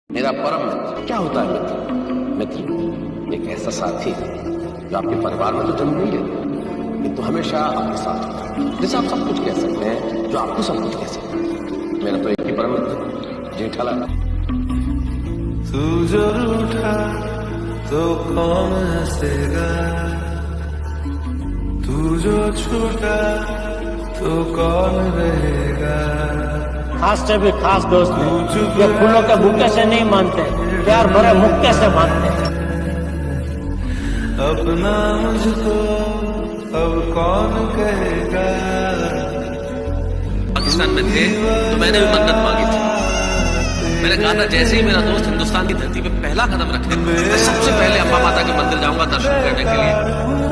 मेरा परम मित्र क्या होता है मित्र? मित्र एक ऐसा साथी जो आपके परिवार में तो जन्म नहीं लेता किंतु हमेशा आपके साथ होता है। जैसे आप सब कुछ कह सकते हैं, जो आपको सब कुछ कह सकते हैं। मेरा तो एक ही परम मित्र जेठालाल। तू जो रूठा तो कौन हंसेगा, तू जो छूटा तो कौन रहेगा। खास से भी खास दोस्त हैं, ये फूलों के बुके से नहीं मानते, प्यार भरे मुक्के से मानते हैं। अपना मुझको अब कौन कहेगा। पाकिस्तान में थे तो मैंने भी मन्नत मांगी थी। मैंने कहा था जैसे ही मेरा दोस्त हिंदुस्तान की धरती पे पहला कदम रखे, मैं सबसे पहले अम्बा माता के मंदिर जाऊंगा दर्शन करने के लिए।